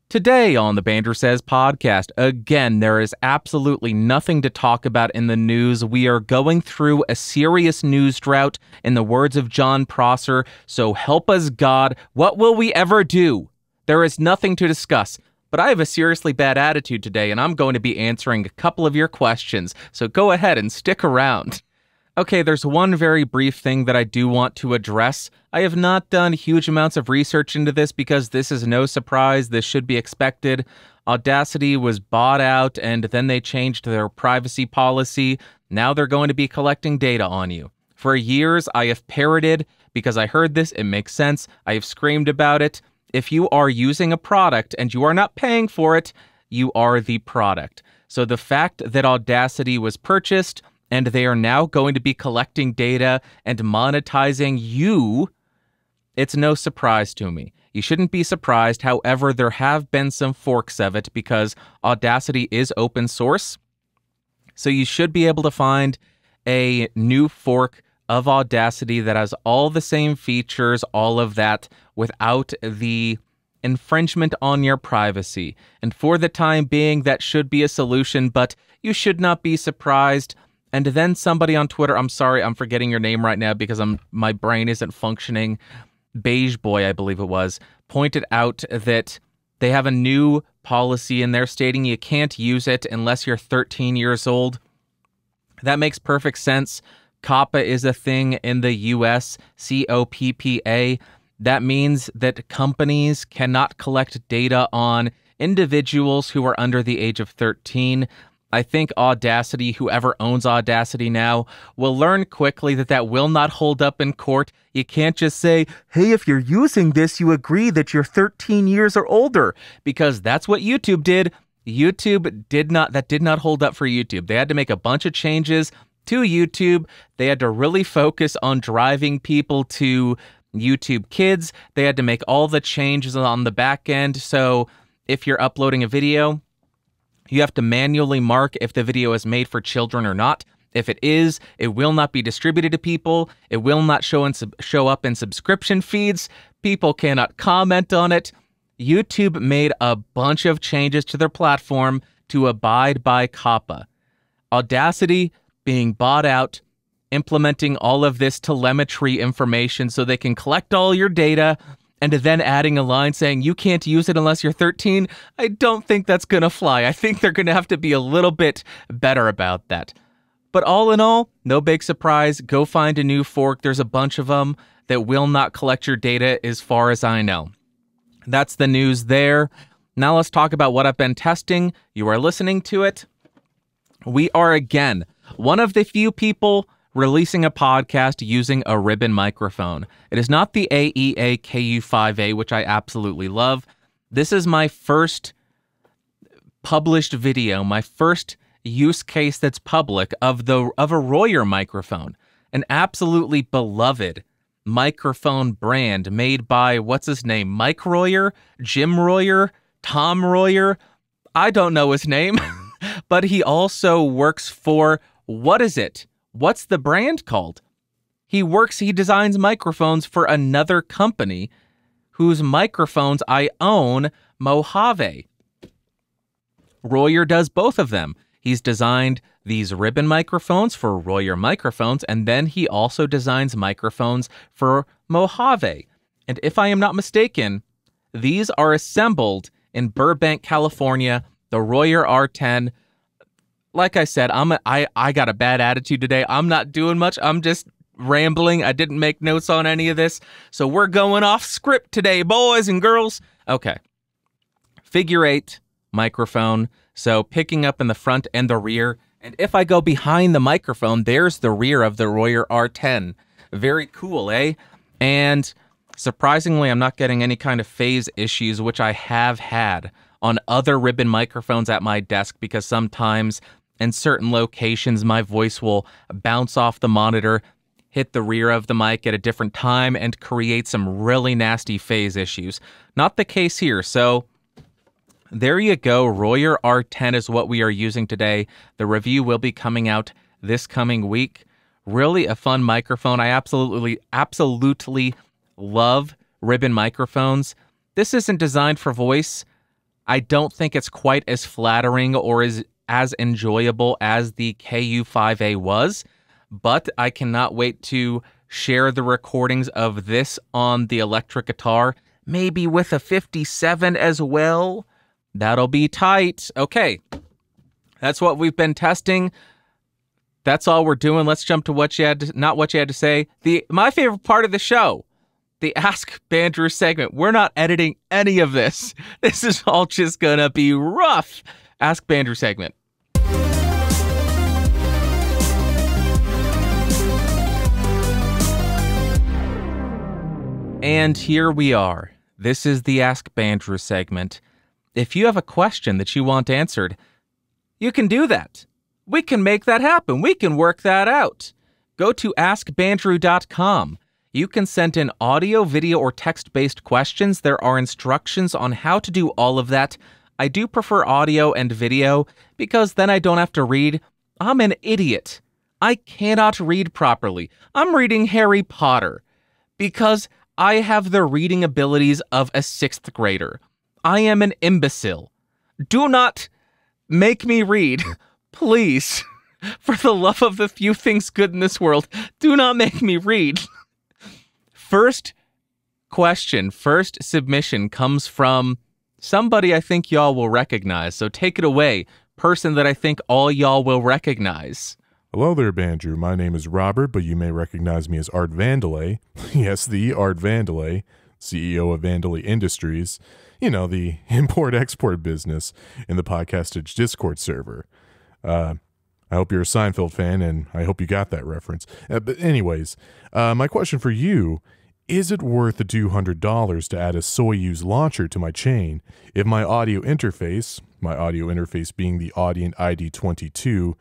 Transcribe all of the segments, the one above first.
Today on the Bandrew Says podcast, again, there is absolutely nothing to talk about in the news. We are going through a serious news drought, in the words of John Prosser, so help us God, what will we ever do? There is nothing to discuss, but I have a seriously bad attitude today, and I'm going to be answering a couple of your questions, so go ahead and stick around. Okay, there's one very brief thing that I do want to address. I have not done huge amounts of research into this because this is no surprise. This should be expected. Audacity was bought out and then they changed their privacy policy. Now they're going to be collecting data on you. For years, I have parroted because I heard this. It makes sense. I have screamed about it. If you are using a product and you are not paying for it, you are the product. So the fact that Audacity was purchased and they are now going to be collecting data and monetizing you, it's no surprise to me. You shouldn't be surprised. However, there have been some forks of it because Audacity is open source. So you should be able to find a new fork of Audacity that has all the same features, all of that, without the infringement on your privacy. And for the time being, that should be a solution, but you should not be surprised. And then somebody on Twitter, I'm sorry, I'm forgetting your name right now because my brain isn't functioning, Beige Boy, I believe it was, pointed out that they have a new policy in there stating you can't use it unless you're 13 years old. That makes perfect sense. COPPA is a thing in the US, COPPA. That means that companies cannot collect data on individuals who are under the age of 13. I think Audacity, whoever owns Audacity now, will learn quickly that that will not hold up in court. You can't just say, hey, if you're using this, you agree that you're 13 years or older, because that's what YouTube did. That did not hold up for YouTube. They had to make a bunch of changes to YouTube. They had to really focus on driving people to YouTube Kids. They had to make all the changes on the back end. So if you're uploading a video, you have to manually mark if the video is made for children or not. If it is, it will not be distributed to people. It will not show up in subscription feeds. People cannot comment on it. YouTube made a bunch of changes to their platform to abide by COPPA. Audacity being bought out, implementing all of this telemetry information so they can collect all your data, and then adding a line saying you can't use it unless you're 13, I don't think that's going to fly. I think they're going to have to be a little bit better about that. But all in all, no big surprise. Go find a new fork. There's a bunch of them that will not collect your data as far as I know. That's the news there. Now let's talk about what I've been testing. You are listening to it. We are, again, one of the few people releasing a podcast using a ribbon microphone. It is not the AEA KU5A, which I absolutely love. This is my first published video, my first use case that's public of a Royer microphone, an absolutely beloved microphone brand made by, what's his name, Mike Royer, Jim Royer, Tom Royer. I don't know his name, but he also works for, what is it? What's the brand called? He designs microphones for another company whose microphones I own, Mojave. Royer does both of them. He's designed these ribbon microphones for Royer microphones, and then he also designs microphones for Mojave. And if I am not mistaken, these are assembled in Burbank, California, the Royer R10. Like I said, I got a bad attitude today. I'm not doing much. I'm just rambling. I didn't make notes on any of this. So we're going off script today, boys and girls. Okay. Figure 8 microphone. So picking up in the front and the rear. And if I go behind the microphone, there's the rear of the Royer R10. Very cool, eh? And surprisingly, I'm not getting any kind of phase issues, which I have had on other ribbon microphones at my desk, because sometimes in certain locations, my voice will bounce off the monitor, hit the rear of the mic at a different time, and create some really nasty phase issues. Not the case here, so there you go. Royer R10 is what we are using today. The review will be coming out this coming week. Really a fun microphone. I absolutely love ribbon microphones. This isn't designed for voice. I don't think it's quite as flattering or as enjoyable as the KU5A was, but I cannot wait to share the recordings of this on the electric guitar, maybe with a 57 as well. That'll be tight. Okay, that's what we've been testing. That's all we're doing. Let's jump to what you had to, not what you had to say. My favorite part of the show, the Ask Bandrew segment. We're not editing any of this. This is all just gonna be rough. Ask Bandrew segment. And here we are. This is the Ask Bandrew segment. If you have a question that you want answered, you can do that. We can make that happen. We can work that out. Go to askbandrew.com. You can send in audio, video, or text-based questions. There are instructions on how to do all of that. I do prefer audio and video because then I don't have to read. I'm an idiot. I cannot read properly. I'm reading Harry Potter because I have the reading abilities of a 6th grader. I am an imbecile. Do not make me read. Please. For the love of the few things good in this world, do not make me read. First question, first submission comes from somebody I think y'all will recognize. So take it away, person that I think all y'all will recognize. Hello there, Bandrew. My name is Robert, but you may recognize me as Art Vandelay. Yes, the Art Vandelay, CEO of Vandelay Industries. You know, the import-export business in the Podcastage Discord server. I hope you're a Seinfeld fan, and I hope you got that reference. But anyways, my question for you, is it worth the $200 to add a Soyuz Launcher to my chain if my audio interface being the Audient ID22,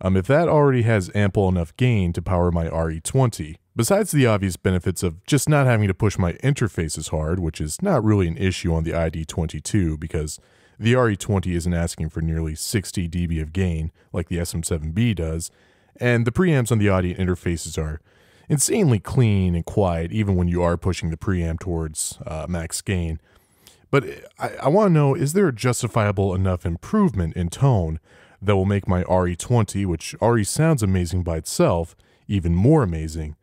if that already has ample enough gain to power my RE20? Besides the obvious benefits of just not having to push my interface as hard, which is not really an issue on the ID22 because the RE20 isn't asking for nearly 60 dB of gain like the SM7B does, and the preamps on the Audient interfaces are insanely clean and quiet even when you are pushing the preamp towards max gain. But I want to know, is there a justifiable enough improvement in tone that will make my RE20, which already sounds amazing by itself, even more amazing?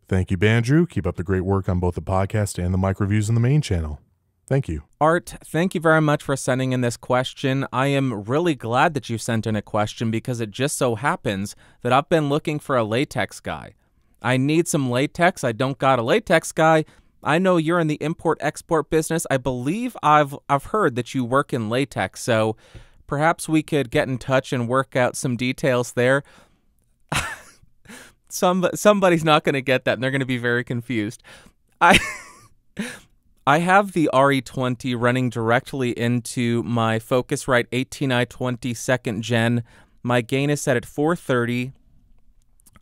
Thank you, Bandrew. Keep up the great work on both the podcast and the mic reviews on the main channel. Thank you. Art, thank you very much for sending in this question. I am really glad that you sent in a question because it just so happens that I've been looking for a latex guy. I need some latex. I don't got a latex guy. I know you're in the import-export business. I believe I've heard that you work in latex, so perhaps we could get in touch and work out some details there. Somebody's not going to get that, and they're going to be very confused. I have the RE20 running directly into my Focusrite 18i20 2nd gen. My gain is set at 430.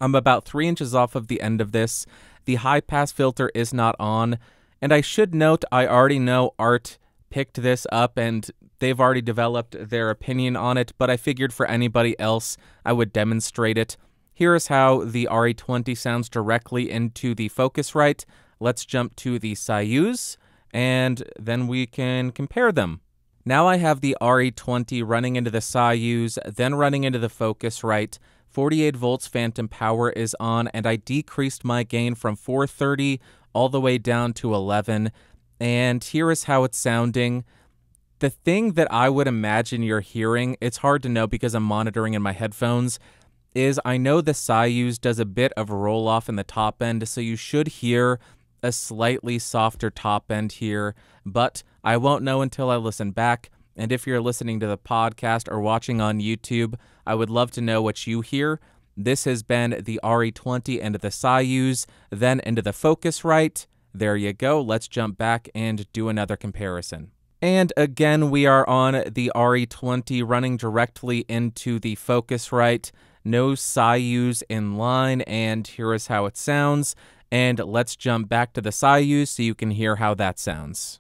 I'm about 3 inches off of the end of this. The high-pass filter is not on. And I should note, I already know Art picked this up, and they've already developed their opinion on it, but I figured for anybody else, I would demonstrate it. Here is how the RE20 sounds directly into the Focusrite. Let's jump to the Soyuz, and then we can compare them. Now I have the RE20 running into the Soyuz, then running into the Focusrite. 48 volts phantom power is on, and I decreased my gain from 430 all the way down to 11. And here is how it's sounding. The thing that I would imagine you're hearing, it's hard to know because I'm monitoring in my headphones, is I know the Soyuz does a bit of roll-off in the top end, so you should hear a slightly softer top end here, but I won't know until I listen back. And if you're listening to the podcast or watching on YouTube, I would love to know what you hear. This has been the RE20 into the Soyuz, then into the Focusrite. There you go. Let's jump back and do another comparison. And again, we are on the RE20 running directly into the Focusrite. No Soyuz in line, and here is how it sounds. And let's jump back to the Soyuz so you can hear how that sounds.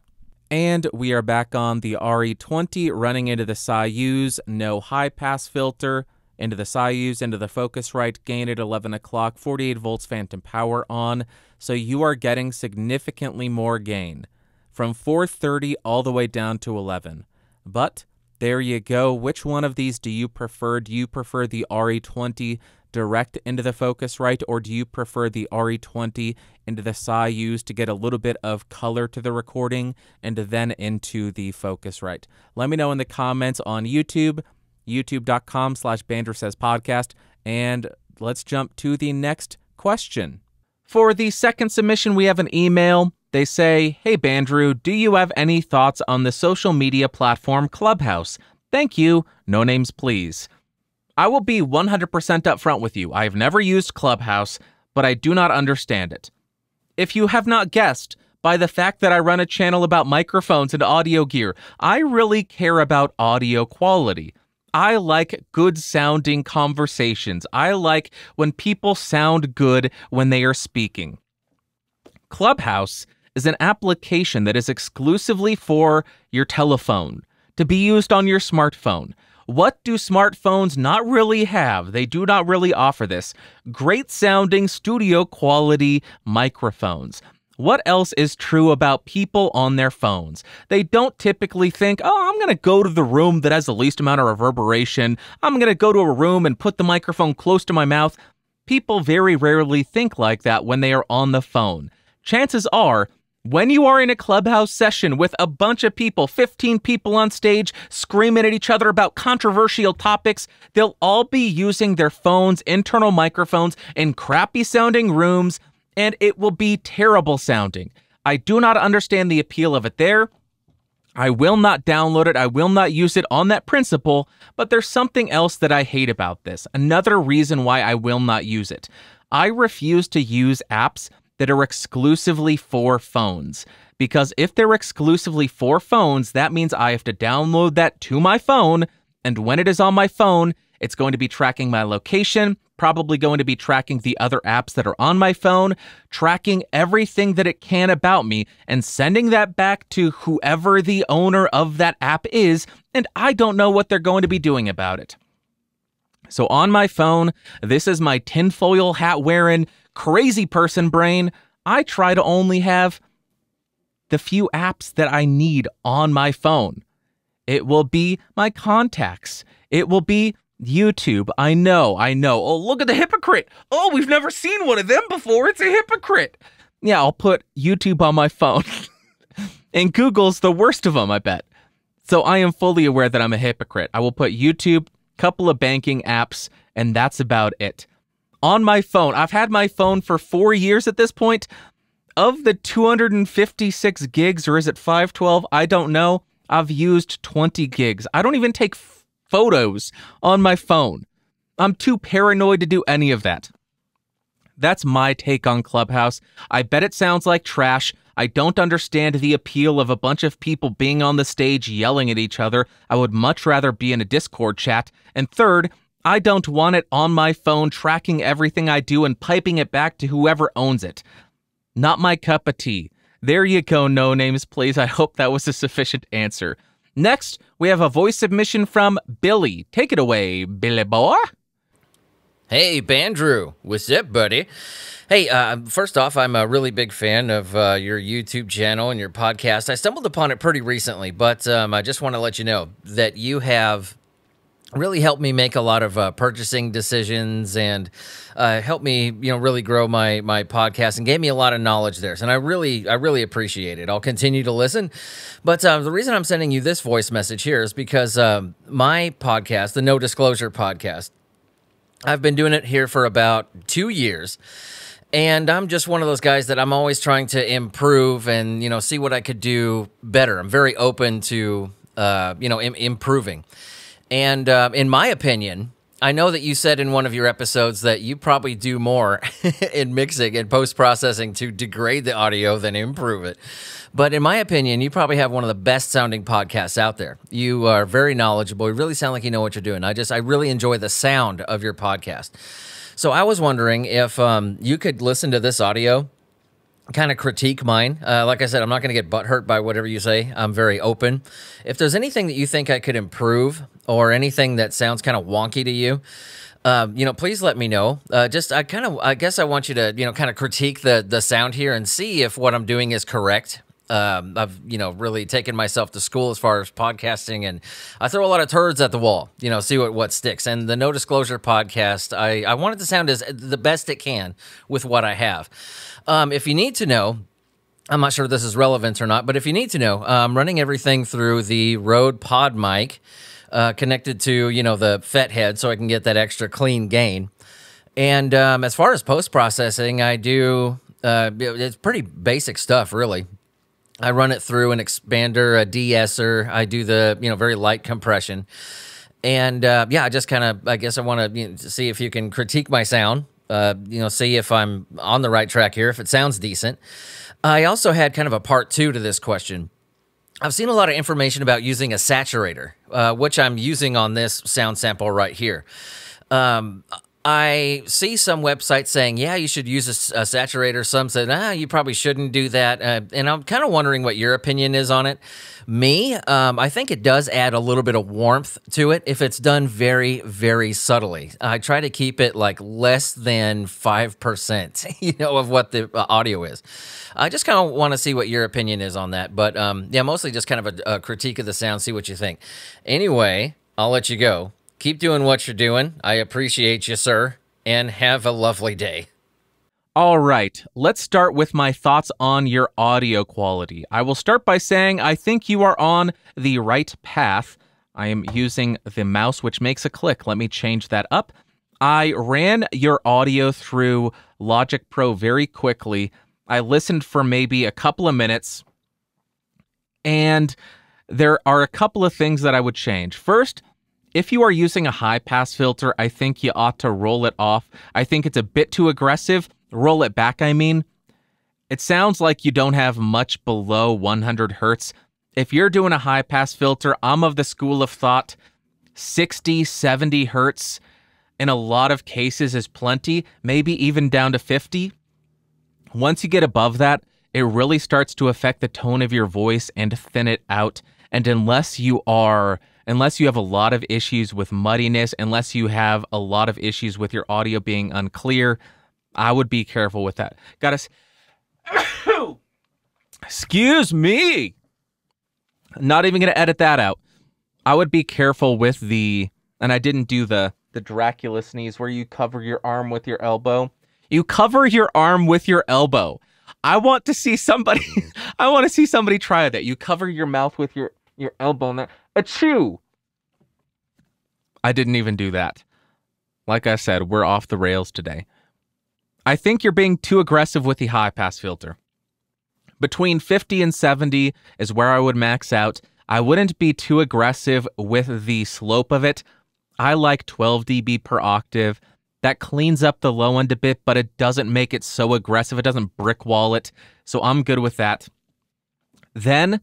And we are back on the RE20 running into the Soyuz. No high-pass filter. Into the Soyuz, into the Focusrite, gain at 11 o'clock, 48 volts phantom power on. So you are getting significantly more gain. From 430 all the way down to 11. But there you go. Which one of these do you prefer? Do you prefer the RE20 direct into the Focusrite, or do you prefer the RE20 into the Soyuz to get a little bit of color to the recording and then into the Focusrite? Let me know in the comments on YouTube, youtube.com/BandrewSaysPodcast, and let's jump to the next question. For the second submission, we have an email. They say, "Hey Bandrew, do you have any thoughts on the social media platform Clubhouse? Thank you. No names, please." I will be 100% upfront with you. I have never used Clubhouse, but I do not understand it. If you have not guessed by the fact that I run a channel about microphones and audio gear, I really care about audio quality. I like good sounding conversations. I like when people sound good when they are speaking. Clubhouse is an application that is exclusively for your telephone, to be used on your smartphone. What do smartphones not really have? They do not really offer this. Great sounding studio quality microphones. What else is true about people on their phones? They don't typically think, oh, I'm going to go to the room that has the least amount of reverberation. I'm going to go to a room and put the microphone close to my mouth. People very rarely think like that when they are on the phone. Chances are, when you are in a Clubhouse session with a bunch of people, 15 people on stage, screaming at each other about controversial topics, they'll all be using their phones, internal microphones, in crappy sounding rooms, and it will be terrible sounding. I do not understand the appeal of it there. I will not download it. I will not use it on that principle, but there's something else that I hate about this. Another reason why I will not use it. I refuse to use apps that are exclusively for phones. Because if they're exclusively for phones, that means I have to download that to my phone, and when it is on my phone, it's going to be tracking my location, probably going to be tracking the other apps that are on my phone, tracking everything that it can about me, and sending that back to whoever the owner of that app is, and I don't know what they're going to be doing about it. So on my phone, this is my tinfoil hat wearing, crazy person brain. I try to only have the few apps that I need on my phone. It will be my contacts. It will be YouTube. I know. Oh, look at the hypocrite. Oh, we've never seen one of them before. It's a hypocrite. Yeah, I'll put YouTube on my phone. And Google's the worst of them, I bet. So I am fully aware that I'm a hypocrite. I will put YouTube, couple of banking apps, and that's about it. On my phone, I've had my phone for 4 years at this point. Of the 256 gigs, or is it 512? I don't know. I've used 20 gigs. I don't even take photos on my phone. I'm too paranoid to do any of that. That's my take on Clubhouse. I bet it sounds like trash. I don't understand the appeal of a bunch of people being on the stage yelling at each other. I would much rather be in a Discord chat. And third, I don't want it on my phone tracking everything I do and piping it back to whoever owns it. Not my cup of tea. There you go, no names, please. I hope that was a sufficient answer. Next, we have a voice submission from Billy. Take it away, Billy boy. Hey, Bandrew. What's up, buddy? Hey, first off, I'm a really big fan of your YouTube channel and your podcast. I stumbled upon it pretty recently, but I just want to let you know that you have really helped me make a lot of purchasing decisions and helped me, really grow my podcast and gave me a lot of knowledge there. And I really appreciate it. I'll continue to listen. But the reason I'm sending you this voice message here is because my podcast, the No Disclosure Podcast, I've been doing it here for about 2 years. And I'm just one of those guys that I'm always trying to improve and, see what I could do better. I'm very open to, improving. And in my opinion, I know that you said in one of your episodes that you probably do more in mixing and post-processing to degrade the audio than improve it. But in my opinion, you probably have one of the best sounding podcasts out there. You are very knowledgeable. You really sound like you know what you're doing. I really enjoy the sound of your podcast. So I was wondering if you could listen to this audio, kind of critique mine. Like I said, I'm not going to get butthurt by whatever you say. I'm very open. If there's anything that you think I could improve or anything that sounds kind of wonky to you, please let me know. I guess I want you to, kind of critique the sound here and see if what I'm doing is correct. I've, really taken myself to school as far as podcasting, and I throw a lot of turds at the wall, see what sticks. And the No Disclosure podcast, I want it to sound as the best it can with what I have. If you need to know, I'm not sure if this is relevant or not, but if you need to know, I'm running everything through the Rode Pod mic, connected to, the FET head so I can get that extra clean gain. And as far as post-processing, I do, it's pretty basic stuff, really. I run it through an expander, a de-esser. I do the, very light compression. And, I just kind of, I guess I want to see if you can critique my sound, see if I'm on the right track here, if it sounds decent. I also had kind of a part 2 to this question. I've seen a lot of information about using a saturator, which I'm using on this sound sample right here. I see some websites saying, yeah, you should use a saturator. Some said, you probably shouldn't do that. And I'm kind of wondering what your opinion is on it. Me, I think it does add a little bit of warmth to it if it's done very, very subtly. I try to keep it like less than 5%, of what the audio is. I just kind of want to see what your opinion is on that. But mostly just kind of a critique of the sound, see what you think. Anyway, I'll let you go. Keep doing what you're doing. I appreciate you, sir, and have a lovely day. All right, let's start with my thoughts on your audio quality. I will start by saying I think you are on the right path. I am using the mouse, which makes a click. Let me change that up. I ran your audio through Logic Pro very quickly. I listened for maybe a couple of minutes, and there are a couple of things that I would change. First, if you are using a high-pass filter, I think you ought to roll it off. I think it's a bit too aggressive. Roll it back, I mean. It sounds like you don't have much below 100 hertz. If you're doing a high-pass filter, I'm of the school of thought 60, 70 hertz in a lot of cases is plenty, maybe even down to 50. Once you get above that, it really starts to affect the tone of your voice and thin it out. And unless you have a lot of issues with muddiness, unless you have a lot of issues with your audio being unclear, I would be careful with that. Excuse me. Not even going to edit that out. I would be careful with and I didn't do the Dracula sneeze where you cover your arm with your elbow. You cover your arm with your elbow. I want to see somebody try that. You cover your mouth with your elbow and achoo. I didn't even do that. Like I said, we're off the rails today. I think you're being too aggressive with the high-pass filter. Between 50 and 70 is where I would max out. I wouldn't be too aggressive with the slope of it. I like 12 dB per octave. That cleans up the low end a bit, but it doesn't make it so aggressive. It doesn't brick wall it, so I'm good with that. Then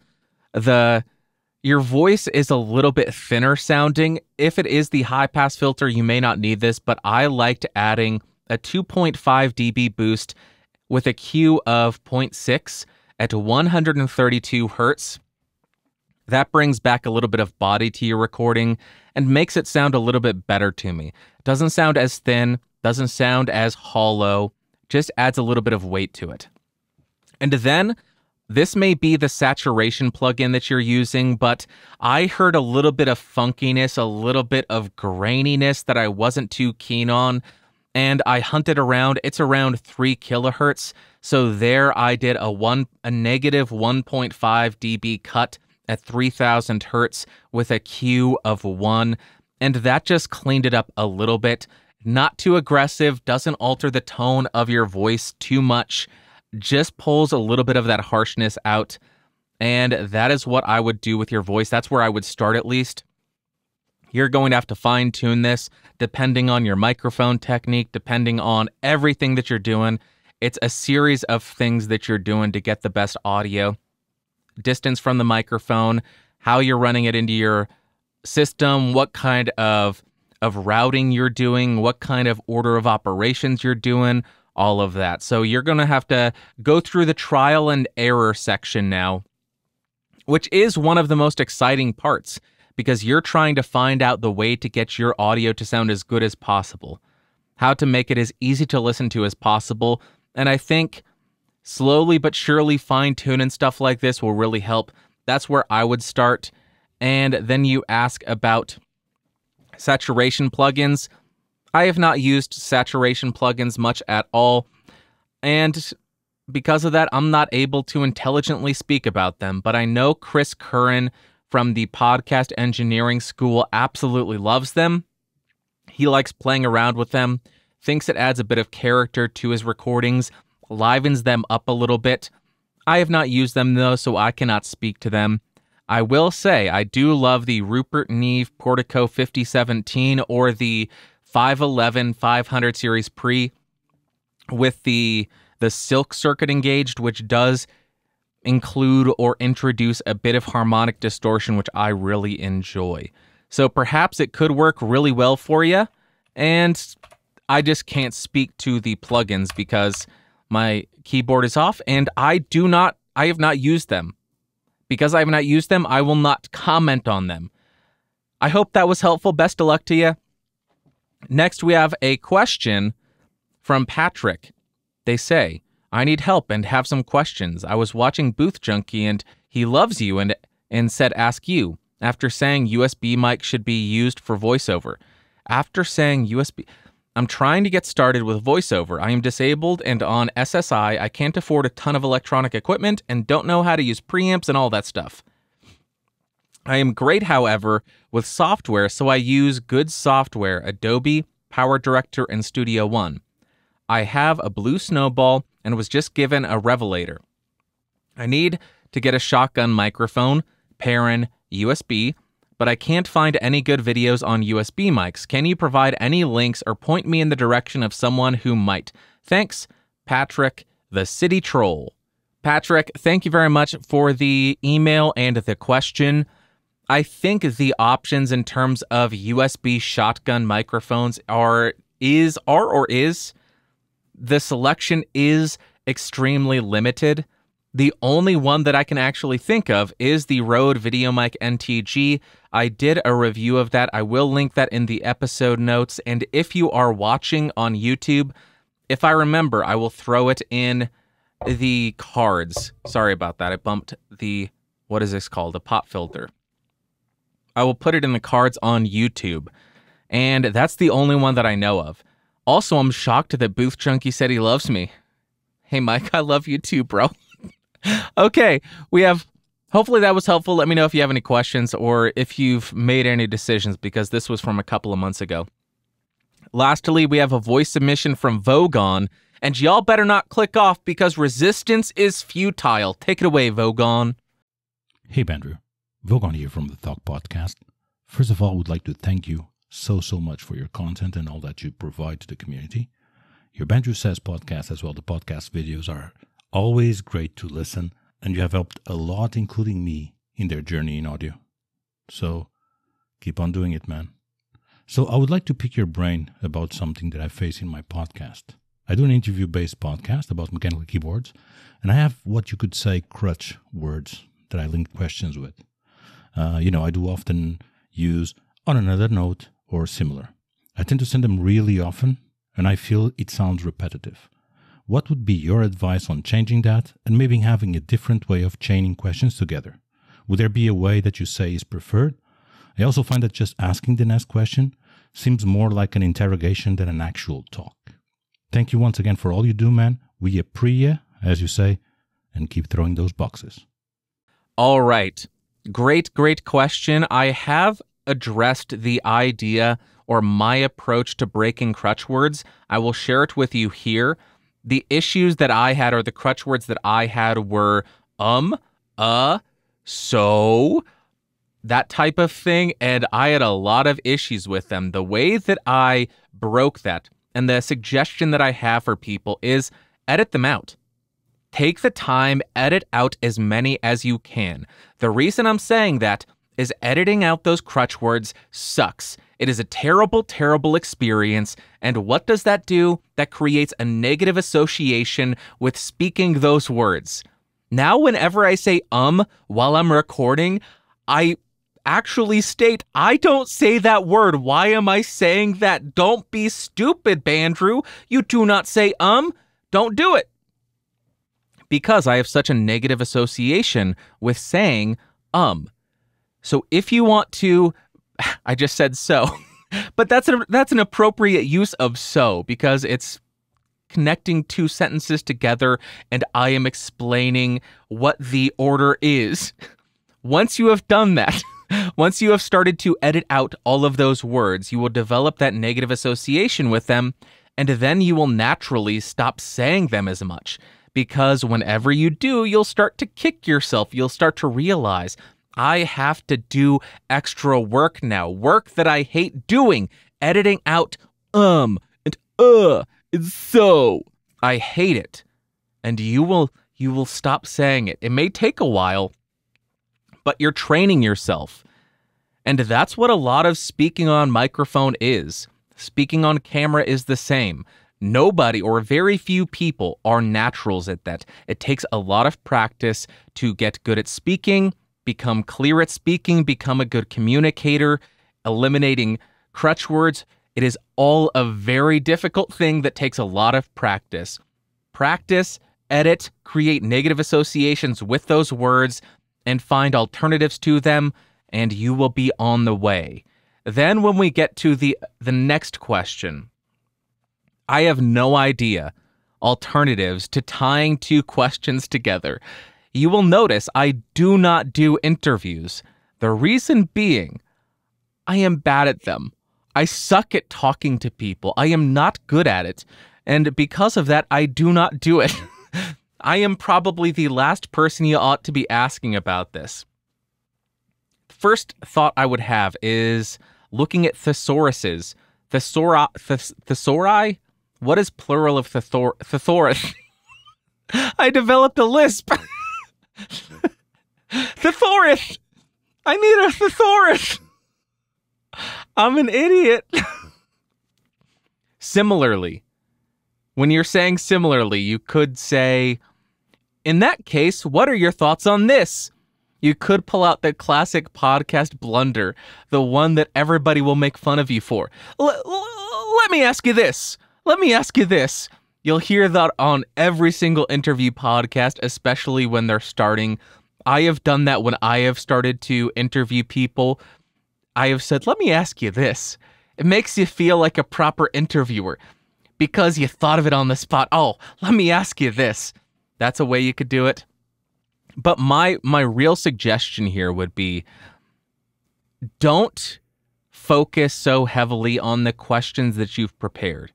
your voice is a little bit thinner sounding. If it is the high-pass filter, you may not need this, but I liked adding a 2.5 dB boost with a Q of 0.6 at 132 hertz. That brings back a little bit of body to your recording and makes it sound a little bit better to me. It doesn't sound as thin, doesn't sound as hollow, just adds a little bit of weight to it. And then, this may be the saturation plugin that you're using, but I heard a little bit of funkiness, a little bit of graininess that I wasn't too keen on, and I hunted around. It's around 3 kilohertz, so there I did a negative 1.5 dB cut at 3000 hertz with a Q of 1, and that just cleaned it up a little bit. Not too aggressive, doesn't alter the tone of your voice too much, just pulls a little bit of that harshness out, and that is what I would do with your voice. That's where I would start at least. You're going to have to fine-tune this depending on your microphone technique, depending on everything that you're doing. It's a series of things that you're doing to get the best audio. Distance from the microphone, how you're running it into your system, what kind of routing you're doing, what kind of order of operations you're doing, all of that. So you're going to have to go through the trial and error section now, which is one of the most exciting parts, because you're trying to find out the way to get your audio to sound as good as possible, how to make it as easy to listen to as possible. And I think slowly but surely fine-tune and stuff like this will really help. That's where I would start. And then you ask about saturation plugins. I have not used saturation plugins much at all, and because of that, I'm not able to intelligently speak about them, but I know Chris Curran from the Podcast Engineering School absolutely loves them. He likes playing around with them, thinks it adds a bit of character to his recordings, livens them up a little bit. I have not used them though, so I cannot speak to them. I will say I do love the Rupert Neve Portico 5017 or the 511 500 series pre with the silk circuit engaged, which does include or introduce a bit of harmonic distortion, which I really enjoy. So perhaps it could work really well for you, and I just can't speak to the plugins because my keyboard is off and I have not used them. Because I have not used them, I will not comment on them. I hope that was helpful. Best of luck to you. Next, we have a question from Patrick. They say, I need help and have some questions. I was watching Booth Junkie and he loves you and said ask you. After saying USB mic should be used for voiceover. After saying USB... I'm trying to get started with voiceover. I am disabled and on SSI. I can't afford a ton of electronic equipment and don't know how to use preamps and all that stuff. I am great, however, with software, so I use good software, Adobe, Power Director, and Studio One. I have a Blue Snowball and was just given a Revelator. I need to get a shotgun microphone, Perrin, USB, but I can't find any good videos on USB mics. Can you provide any links or point me in the direction of someone who might? Thanks, Patrick, the City Troll. Patrick, thank you very much for the email and the question. I think the options in terms of USB shotgun microphones the selection is extremely limited. The only one that I can actually think of is the Rode VideoMic NTG. I did a review of that. I will link that in the episode notes. And if you are watching on YouTube, if I remember, I will throw it in the cards. Sorry about that. I bumped the, what is this called? A pop filter. I will put it in the cards on YouTube. And that's the only one that I know of. Also, I'm shocked that Booth Junkie said he loves me. Hey, Mike, I love you too, bro. Okay, hopefully that was helpful. Let me know if you have any questions or if you've made any decisions because this was from a couple of months ago. Lastly, we have a voice submission from Vogon, and y'all better not click off because resistance is futile. Take it away, Vogon. Hey, Bandrew. Vogon here from the Talk Podcast. First of all, I would like to thank you so much for your content and all that you provide to the community. Your Bandrew Says podcast as well, the podcast videos are always great to listen, and you have helped a lot, including me, in their journey in audio. So, keep on doing it, man. So, I would like to pick your brain about something that I face in my podcast. I do an interview-based podcast about mechanical keyboards, and I have what you could say crutch words that I link questions with. I do often use on another note or similar. I tend to send them really often, and I feel it sounds repetitive. What would be your advice on changing that and maybe having a different way of chaining questions together? Would there be a way that you say is preferred? I also find that just asking the next question seems more like an interrogation than an actual talk. Thank you once again for all you do, man. We appreciate you, as you say, and keep throwing those boxes. All right. Great question. I have addressed the idea or my approach to breaking crutch words. I will share it with you here. The issues that I had, or the crutch words that I had, were so, that type of thing, and I had a lot of issues with them. The way that I broke that, and the suggestion that I have for people is edit them out. Take the time, edit out as many as you can. The reason I'm saying that is editing out those crutch words sucks. It is a terrible experience, and what does that do? That creates a negative association with speaking those words. Now, whenever I say while I'm recording, I actually state, I don't say that word. Why am I saying that? Don't be stupid, Bandrew. You do not say Don't do it. because I have such a negative association with saying, So if you want to, I just said so, but that's an appropriate use of so, because it's connecting two sentences together and I am explaining what the order is. Once you have done that, once you have started to edit out all of those words, you will develop that negative association with them, and then you will naturally stop saying them as much. Because whenever you do, you'll start to kick yourself. You'll start to realize, I have to do extra work now. Work that I hate doing. Editing out and and so. I hate it. And you will stop saying it. It may take a while, but you're training yourself. And that's what a lot of speaking on microphone is. Speaking on camera is the same. Nobody or very few people are naturals at that. It takes a lot of practice to get good at speaking, become clear at speaking, become a good communicator, eliminating crutch words. It is all a very difficult thing that takes a lot of practice. Practice, edit, create negative associations with those words, and find alternatives to them, and you will be on the way. Then when we get to the next question, I have no idea alternatives to tying two questions together. You will notice I do not do interviews. The reason being, I am bad at them. I suck at talking to people. I am not good at it. And because of that, I do not do it. I am probably the last person you ought to be asking about this. First thought I would have is looking at thesauruses. Thesauri? What is plural of thesaurus? I developed a lisp. Thesaurus! I need a thesaurus! I'm an idiot. Similarly, when you're saying similarly, you could say, in that case, what are your thoughts on this? You could pull out the classic podcast blunder, the one that everybody will make fun of you for. Let me ask you this. Let me ask you this. You'll hear that on every single interview podcast, especially when they're starting. I have done that when I have started to interview people. I have said, let me ask you this. It makes you feel like a proper interviewer because you thought of it on the spot. Oh, let me ask you this. That's a way you could do it. But my real suggestion here would be, don't focus so heavily on the questions that you've prepared.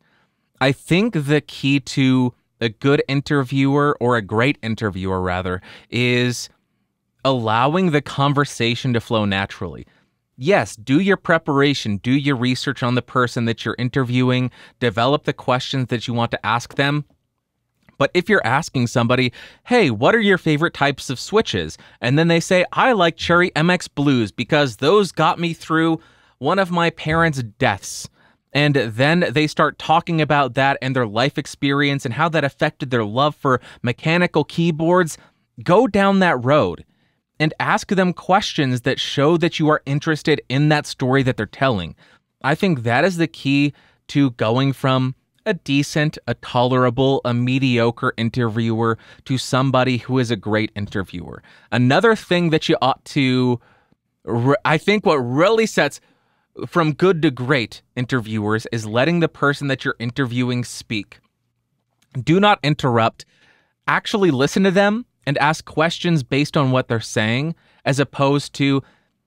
I think the key to a good interviewer, or a great interviewer rather, is allowing the conversation to flow naturally. Yes, do your preparation, do your research on the person that you're interviewing, develop the questions that you want to ask them. But if you're asking somebody, hey, what are your favorite types of switches? And then they say, I like Cherry MX Blues because those got me through one of my parents' deaths. And then they start talking about that and their life experience and how that affected their love for mechanical keyboards. Go down that road and ask them questions that show that you are interested in that story that they're telling. I think that is the key to going from a decent, a tolerable, a mediocre interviewer to somebody who is a great interviewer. Another thing that you ought to, I think what really sets from good to great interviewers is letting the person that you're interviewing speak. Do not interrupt. Actually listen to them and ask questions based on what they're saying, as opposed to,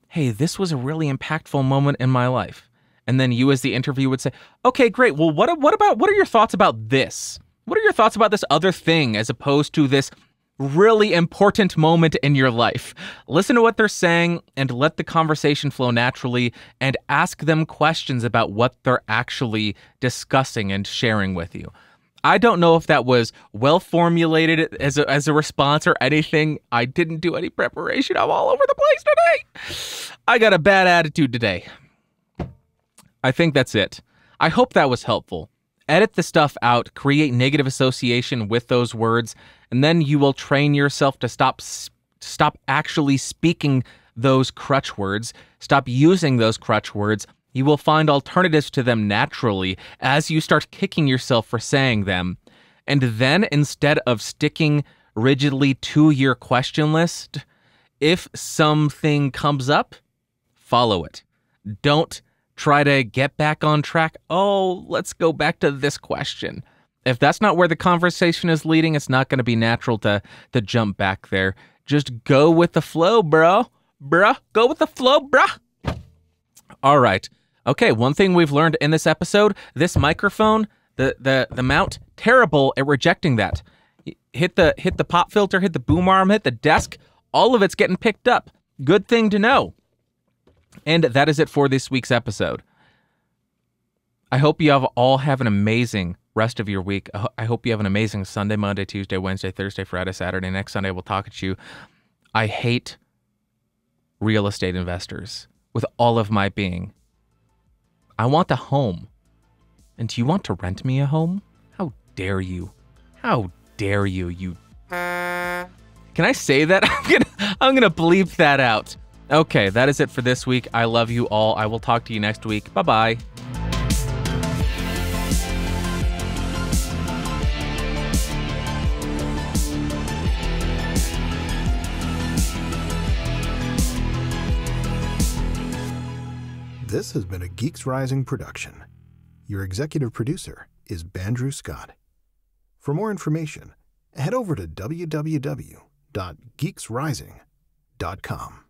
hey, this was a really impactful moment in my life. And then you as the interviewer would say, okay, great. Well, what are your thoughts about this? What are your thoughts about this other thing, as opposed to this really important moment in your life? Listen to what they're saying and let the conversation flow naturally, and ask them questions about what they're actually discussing and sharing with you. I don't know if that was well formulated as a response or anything. I didn't do any preparation. I'm all over the place today. I got a bad attitude today. I think that's it. I hope that was helpful. Edit the stuff out, create negative association with those words, and then you will train yourself to stop actually speaking those crutch words, stop using those crutch words. You will find alternatives to them naturally as you start kicking yourself for saying them. And then instead of sticking rigidly to your question list. If something comes up, follow it. Don't try to get back on track. Oh, let's go back to this question. If that's not where the conversation is leading, it's not going to be natural to jump back there. Just go with the flow, bro. Go with the flow, bruh. All right. Okay, one thing we've learned in this episode, this microphone, the mount, terrible at rejecting that. Hit the pop filter, hit the boom arm, hit the desk, all of it's getting picked up. Good thing to know. And that is it for this week's episode. I hope you all have an amazing rest of your week. I hope you have an amazing Sunday, Monday, Tuesday, Wednesday, Thursday, Friday, Saturday. Next Sunday, we'll talk at you. I hate real estate investors with all of my being. I want a home. And do you want to rent me a home? How dare you? How dare you? Can I say that? I'm gonna bleep that out. Okay, that is it for this week. I love you all. I will talk to you next week. Bye-bye. This has been a Geeks Rising production. Your executive producer is Bandrew Scott. For more information, head over to www.geeksrising.com.